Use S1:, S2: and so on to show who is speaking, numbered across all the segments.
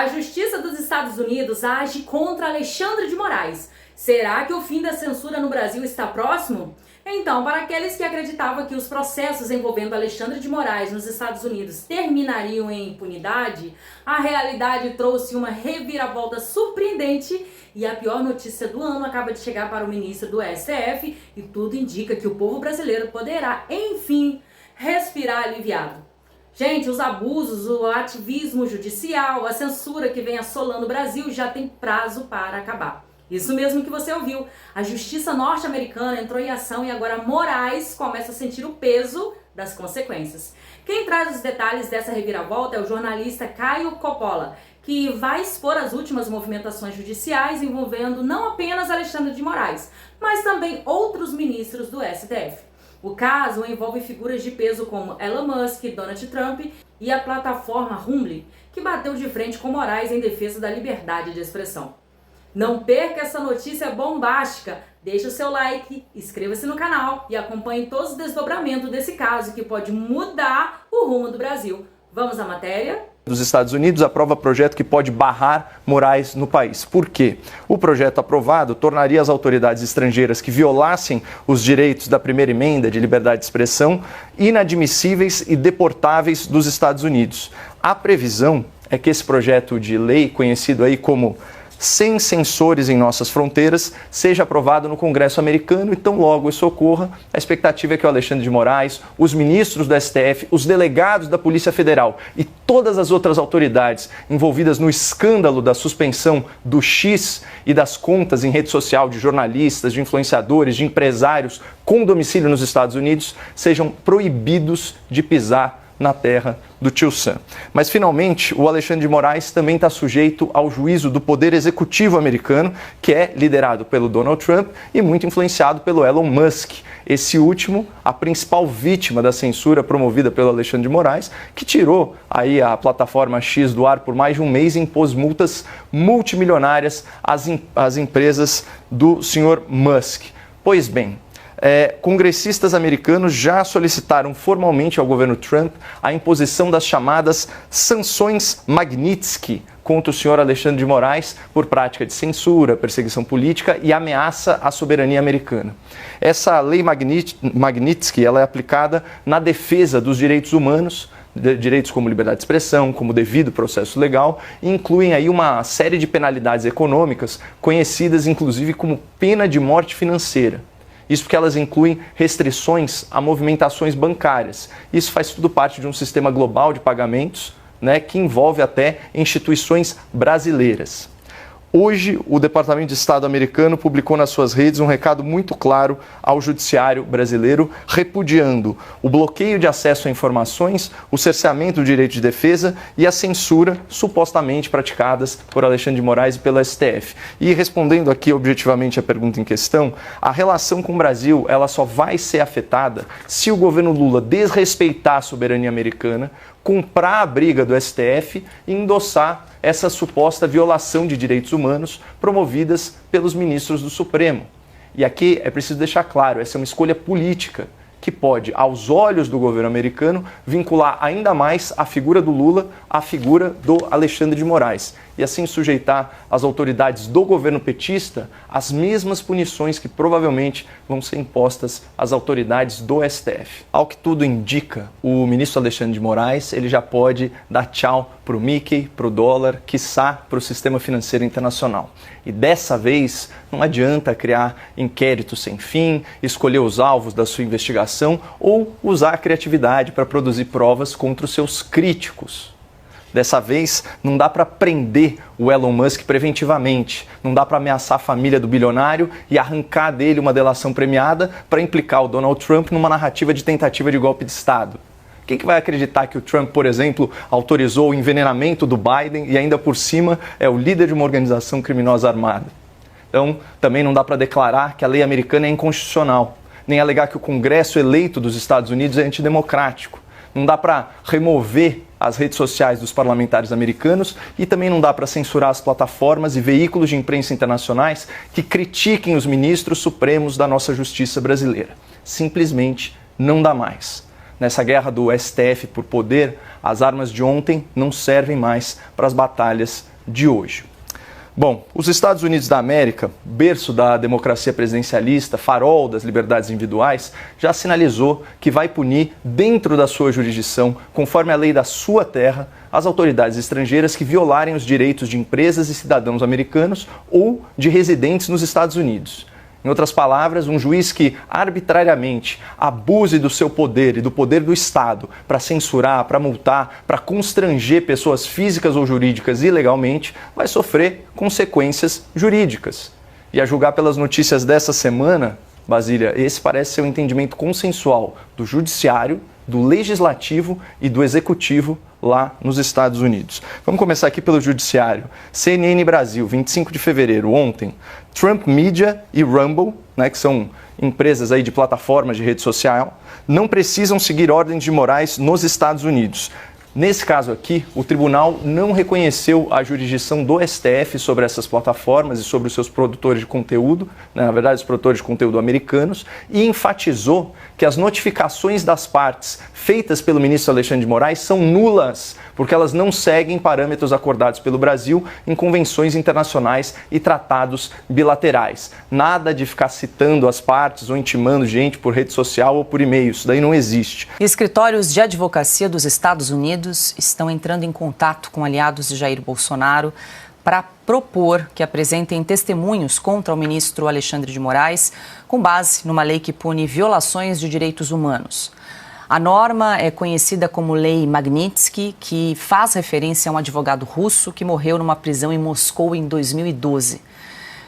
S1: A Justiça dos Estados Unidos age contra Alexandre de Moraes. Será que o fim da censura no Brasil está próximo? Então, para aqueles que acreditavam que os processos envolvendo Alexandre de Moraes nos Estados Unidos terminariam em impunidade, a realidade trouxe uma reviravolta surpreendente e a pior notícia do ano acaba de chegar para o ministro do STF e tudo indica que o povo brasileiro poderá, enfim, respirar aliviado. Gente, os abusos, o ativismo judicial, a censura que vem assolando o Brasil já tem prazo para acabar. Isso mesmo que você ouviu. A justiça norte-americana entrou em ação e agora Moraes começa a sentir o peso das consequências. Quem traz os detalhes dessa reviravolta é o jornalista Caio Coppola, que vai expor as últimas movimentações judiciais envolvendo não apenas Alexandre de Moraes, mas também outros ministros do STF. O caso envolve figuras de peso como Elon Musk, Donald Trump e a plataforma Rumble, que bateu de frente com Moraes em defesa da liberdade de expressão. Não perca essa notícia bombástica, deixe o seu like, inscreva-se no canal e acompanhe todos os desdobramentos desse caso que pode mudar o rumo do Brasil. Vamos à matéria?
S2: Dos Estados Unidos aprova projeto que pode barrar Moraes no país. Por quê? O projeto aprovado tornaria as autoridades estrangeiras que violassem os direitos da primeira emenda de liberdade de expressão inadmissíveis e deportáveis dos Estados Unidos. A previsão é que esse projeto de lei, conhecido aí como Sem Censores em Nossas Fronteiras, seja aprovado no Congresso americano e tão logo isso ocorra, a expectativa é que o Alexandre de Moraes, os ministros do STF, os delegados da Polícia Federal e todas as outras autoridades envolvidas no escândalo da suspensão do X e das contas em rede social de jornalistas, de influenciadores, de empresários com domicílio nos Estados Unidos sejam proibidos de pisar na terra do Tio Sam. Mas, finalmente, o Alexandre de Moraes também está sujeito ao juízo do Poder Executivo americano, que é liderado pelo Donald Trump e muito influenciado pelo Elon Musk. Esse último, a principal vítima da censura promovida pelo Alexandre de Moraes, que tirou aí a plataforma X do ar por mais de um mês e impôs multas multimilionárias às empresas do senhor Musk. Pois bem, congressistas americanos já solicitaram formalmente ao governo Trump a imposição das chamadas sanções Magnitsky contra o senhor Alexandre de Moraes por prática de censura, perseguição política e ameaça à soberania americana. Essa lei Magnitsky ela é aplicada na defesa dos direitos humanos, direitos como liberdade de expressão, como devido processo legal, e incluem aí uma série de penalidades econômicas, conhecidas inclusive como pena de morte financeira. Isso porque elas incluem restrições a movimentações bancárias. Isso faz tudo parte de um sistema global de pagamentos, né, que envolve até instituições brasileiras. Hoje, o Departamento de Estado americano publicou nas suas redes um recado muito claro ao judiciário brasileiro, repudiando o bloqueio de acesso a informações, o cerceamento do direito de defesa e a censura supostamente praticadas por Alexandre de Moraes e pelo STF. E respondendo aqui objetivamente a pergunta em questão, a relação com o Brasil ela só vai ser afetada se o governo Lula desrespeitar a soberania americana, comprar a briga do STF e endossar essa suposta violação de direitos humanos promovidas pelos ministros do Supremo. E aqui é preciso deixar claro, essa é uma escolha política que pode, aos olhos do governo americano, vincular ainda mais a figura do Lula à figura do Alexandre de Moraes e assim sujeitar as autoridades do governo petista às mesmas punições que provavelmente vão ser impostas às autoridades do STF. Ao que tudo indica, o ministro Alexandre de Moraes ele já pode dar tchau para o Mickey, para o dólar, quiçá para o sistema financeiro internacional. E dessa vez não adianta criar inquéritos sem fim, escolher os alvos da sua investigação ou usar a criatividade para produzir provas contra os seus críticos. Dessa vez, não dá para prender o Elon Musk preventivamente, não dá para ameaçar a família do bilionário e arrancar dele uma delação premiada para implicar o Donald Trump numa narrativa de tentativa de golpe de Estado. Quem que vai acreditar que o Trump, por exemplo, autorizou o envenenamento do Biden e ainda por cima é o líder de uma organização criminosa armada? Então, também não dá para declarar que a lei americana é inconstitucional, nem alegar que o Congresso eleito dos Estados Unidos é antidemocrático. Não dá para remover as redes sociais dos parlamentares americanos e também não dá para censurar as plataformas e veículos de imprensa internacionais que critiquem os ministros supremos da nossa justiça brasileira. Simplesmente não dá mais. nessa guerra do STF por poder, as armas de ontem não servem mais para as batalhas de hoje. Bom, os Estados Unidos da América, berço da democracia presidencialista, farol das liberdades individuais, já sinalizou que vai punir, dentro da sua jurisdição, conforme a lei da sua terra, as autoridades estrangeiras que violarem os direitos de empresas e cidadãos americanos ou de residentes nos Estados Unidos. Em outras palavras, um juiz que arbitrariamente abuse do seu poder e do poder do Estado para censurar, para multar, para constranger pessoas físicas ou jurídicas ilegalmente, vai sofrer consequências jurídicas. E a julgar pelas notícias dessa semana, Basília, esse parece ser o entendimento consensual do judiciário, do legislativo e do executivo lá nos Estados Unidos. Vamos começar aqui pelo judiciário. CNN Brasil, 25 de fevereiro, ontem, Trump Media e Rumble, que são empresas aí de plataformas de rede social, não precisam seguir ordens de morais nos Estados Unidos. Nesse caso aqui, o tribunal não reconheceu a jurisdição do STF sobre essas plataformas e sobre os seus produtores de conteúdo, na verdade, os produtores de conteúdo americanos, e enfatizou que as notificações das partes feitas pelo ministro Alexandre de Moraes são nulas, porque elas não seguem parâmetros acordados pelo Brasil em convenções internacionais e tratados bilaterais. Nada de ficar citando as partes ou intimando gente por rede social ou por e-mail, isso daí não existe.
S3: Escritórios de advocacia dos Estados Unidos estão entrando em contato com aliados de Jair Bolsonaro para propor que apresentem testemunhos contra o ministro Alexandre de Moraes, com base numa lei que pune violações de direitos humanos. A norma é conhecida como Lei Magnitsky, que faz referência a um advogado russo que morreu numa prisão em Moscou em 2012.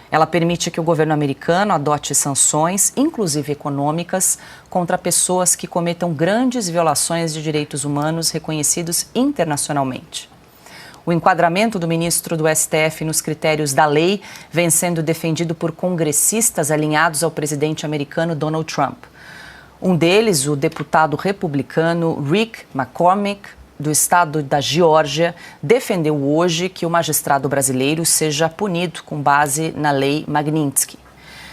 S3: Ela permite que o governo americano adote sanções, inclusive econômicas, contra pessoas que cometam grandes violações de direitos humanos reconhecidos internacionalmente. O enquadramento do ministro do STF nos critérios da lei vem sendo defendido por congressistas alinhados ao presidente americano Donald Trump. Um deles, o deputado republicano Rick McCormick, do estado da Geórgia, defendeu hoje que o magistrado brasileiro seja punido com base na lei Magnitsky.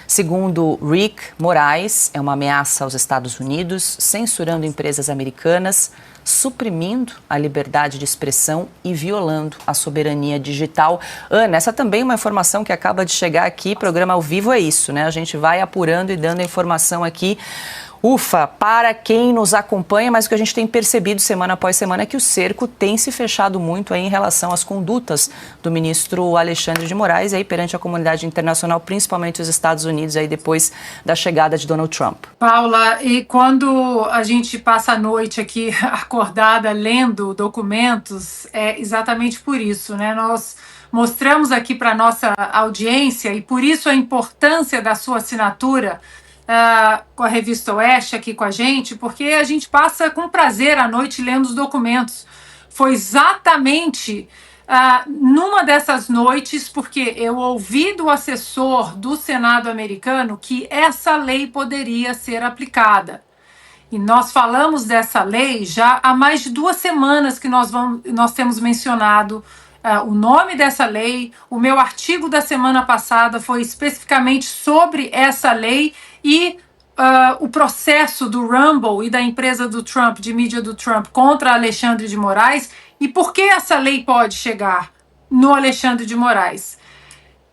S3: Segundo Rick, Moraes é uma ameaça aos Estados Unidos, censurando empresas americanas, suprimindo a liberdade de expressão e violando a soberania digital. Ana, essa também é uma informação que acaba de chegar aqui, programa ao vivo é isso, né? A gente vai apurando e dando a informação aqui. Ufa, para quem nos acompanha, mas o que a gente tem percebido semana após semana é que o cerco tem se fechado muito aí em relação às condutas do ministro Alexandre de Moraes aí perante a comunidade internacional, principalmente os Estados Unidos, aí depois da chegada de Donald Trump.
S4: Paula, e quando a gente passa a noite aqui acordada lendo documentos, é exatamente por isso, né? Nós mostramos aqui para a nossa audiência e por isso a importância da sua assinatura com a Revista Oeste aqui com a gente, porque a gente passa com prazer à noite lendo os documentos. Foi exatamente numa dessas noites, porque eu ouvi do assessor do Senado americano que essa lei poderia ser aplicada. E nós falamos dessa lei já há mais de 2 semanas que nós temos mencionado o nome dessa lei. O meu artigo da semana passada foi especificamente sobre essa lei e o processo do Rumble e da empresa do Trump, de mídia do Trump, contra Alexandre de Moraes e por que essa lei pode chegar no Alexandre de Moraes.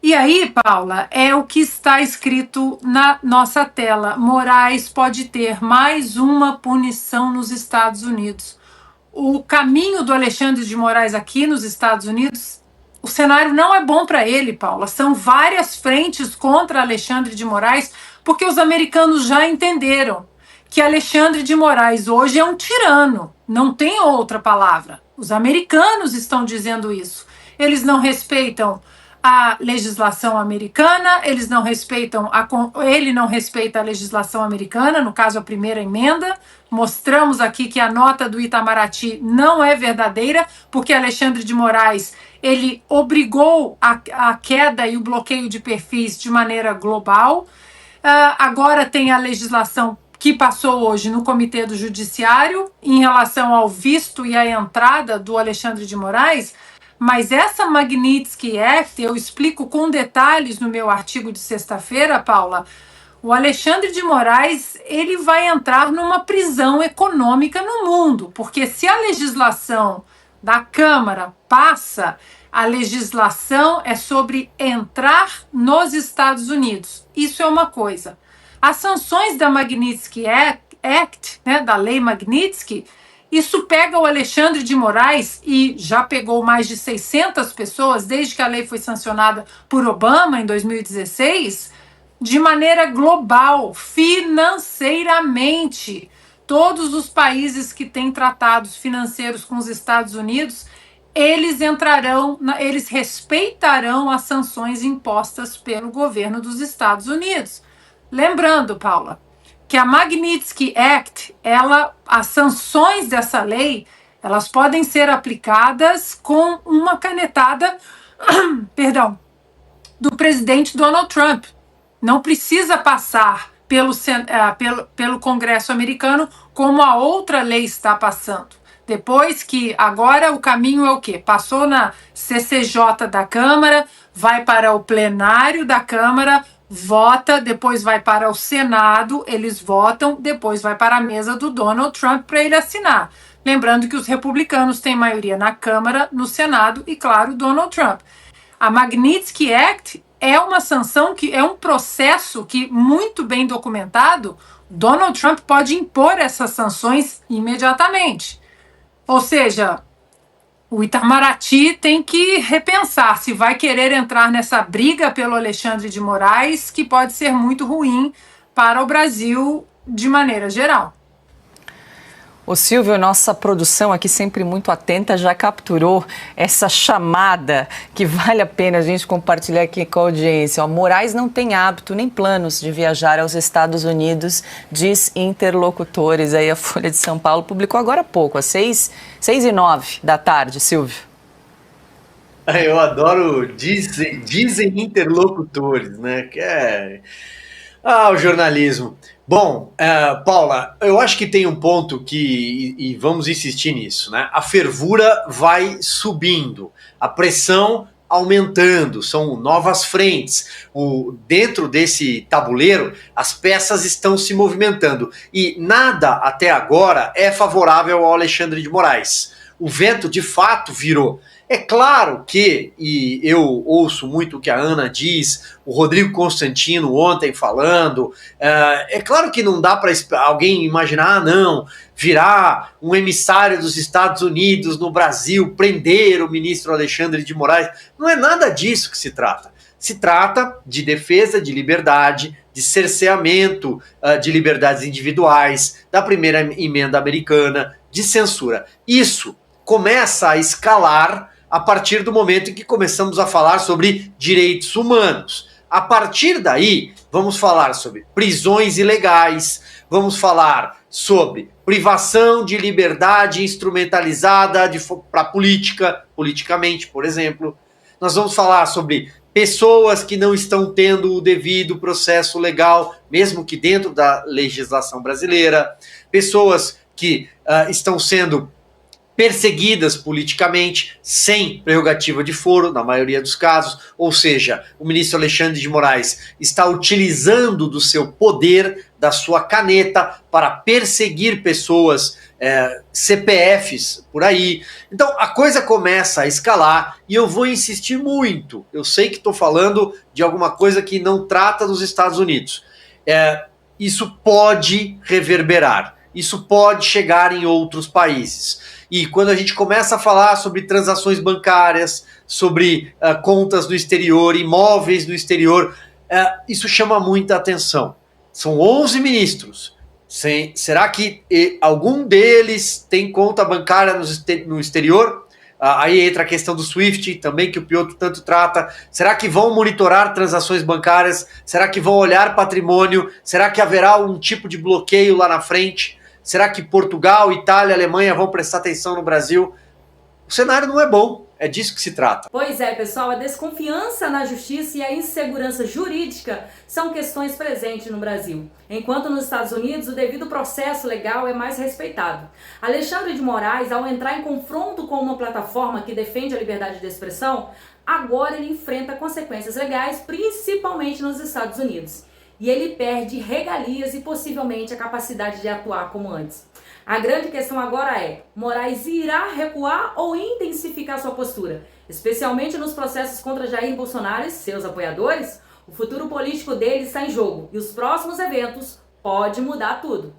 S4: E aí, Paula, é o que está escrito na nossa tela. Moraes pode ter mais uma punição nos Estados Unidos. O caminho do Alexandre de Moraes aqui nos Estados Unidos, o cenário não é bom para ele, Paula. São várias frentes contra Alexandre de Moraes, porque os americanos já entenderam que Alexandre de Moraes hoje é um tirano. Não tem outra palavra. Os americanos estão dizendo isso. Eles não respeitam a legislação americana, ele não respeita a legislação americana, no caso a primeira emenda. Mostramos aqui que a nota do Itamaraty não é verdadeira, porque Alexandre de Moraes ele obrigou a queda e o bloqueio de perfis de maneira global. Agora tem a legislação que passou hoje no Comitê do Judiciário em relação ao visto e à entrada do Alexandre de Moraes, mas essa Magnitsky Act, eu explico com detalhes no meu artigo de sexta-feira, Paula, o Alexandre de Moraes ele vai entrar numa prisão econômica no mundo, porque se a legislação da Câmara passa, a legislação é sobre entrar nos Estados Unidos. Isso é uma coisa. As sanções da Magnitsky Act, né, da Lei Magnitsky, isso pega o Alexandre de Moraes e já pegou mais de 600 pessoas desde que a lei foi sancionada por Obama em 2016, de maneira global, financeiramente. Todos os países que têm tratados financeiros com os Estados Unidos, eles respeitarão as sanções impostas pelo governo dos Estados Unidos. Lembrando, Paula, que a Magnitsky Act, as sanções dessa lei, elas podem ser aplicadas com uma canetada, do presidente Donald Trump. Não precisa passar pelo Congresso americano como a outra lei está passando. Depois que agora o caminho é o quê? Passou na CCJ da Câmara, vai para o plenário da Câmara, vota, depois vai para o Senado, eles votam, depois vai para a mesa do Donald Trump para ele assinar. Lembrando que os republicanos têm maioria na Câmara, no Senado e, claro, Donald Trump. A Magnitsky Act é uma sanção que é um processo que, muito bem documentado, Donald Trump pode impor essas sanções imediatamente. Ou seja, o Itamaraty tem que repensar se vai querer entrar nessa briga pelo Alexandre de Moraes, que pode ser muito ruim para o Brasil de maneira geral.
S3: Ô Silvio, nossa produção aqui sempre muito atenta já capturou essa chamada que vale a pena a gente compartilhar aqui com a audiência. Ó, Moraes não tem hábito nem planos de viajar aos Estados Unidos, diz interlocutores. Aí a Folha de São Paulo publicou agora há pouco, às 6h09 da tarde, Silvio.
S5: Eu adoro, dizem interlocutores, né? Que é... o jornalismo. Bom, Paula, eu acho que tem um ponto e vamos insistir nisso, né? A fervura vai subindo, a pressão aumentando, são novas frentes. Dentro desse tabuleiro, as peças estão se movimentando e nada até agora é favorável ao Alexandre de Moraes. O vento de fato virou. É claro que, e eu ouço muito o que a Ana diz, o Rodrigo Constantino ontem falando, é claro que não dá para alguém imaginar, virar um emissário dos Estados Unidos no Brasil, prender o ministro Alexandre de Moraes. Não é nada disso que se trata. Se trata de defesa de liberdade, de cerceamento de liberdades individuais, da primeira emenda americana, de censura. Isso começa a escalar a partir do momento em que começamos a falar sobre direitos humanos. A partir daí, vamos falar sobre prisões ilegais, vamos falar sobre privação de liberdade instrumentalizada para politicamente, por exemplo. Nós vamos falar sobre pessoas que não estão tendo o devido processo legal, mesmo que dentro da legislação brasileira, pessoas que estão sendo perseguidas politicamente, sem prerrogativa de foro, na maioria dos casos, ou seja, o ministro Alexandre de Moraes está utilizando do seu poder, da sua caneta, para perseguir pessoas, CPFs por aí. Então a coisa começa a escalar e eu vou insistir muito. Eu sei que estou falando de alguma coisa que não trata dos Estados Unidos. Isso pode reverberar, isso pode chegar em outros países. E quando a gente começa a falar sobre transações bancárias, sobre contas no exterior, imóveis no exterior, isso chama muita atenção. São 11 ministros. Será que algum deles tem conta bancária no exterior? Aí entra a questão do SWIFT também, que o Piotr tanto trata. Será que vão monitorar transações bancárias? Será que vão olhar patrimônio? Será que haverá um tipo de bloqueio lá na frente? Será que Portugal, Itália, Alemanha vão prestar atenção no Brasil? O cenário não é bom, é disso que se trata.
S1: Pois é, pessoal, a desconfiança na justiça e a insegurança jurídica são questões presentes no Brasil. Enquanto nos Estados Unidos o devido processo legal é mais respeitado. Alexandre de Moraes, ao entrar em confronto com uma plataforma que defende a liberdade de expressão, agora ele enfrenta consequências legais, principalmente nos Estados Unidos. e ele perde regalias e possivelmente a capacidade de atuar como antes. A grande questão agora é, Moraes irá recuar ou intensificar sua postura? Especialmente nos processos contra Jair Bolsonaro e seus apoiadores? O futuro político dele está em jogo e os próximos eventos podem mudar tudo.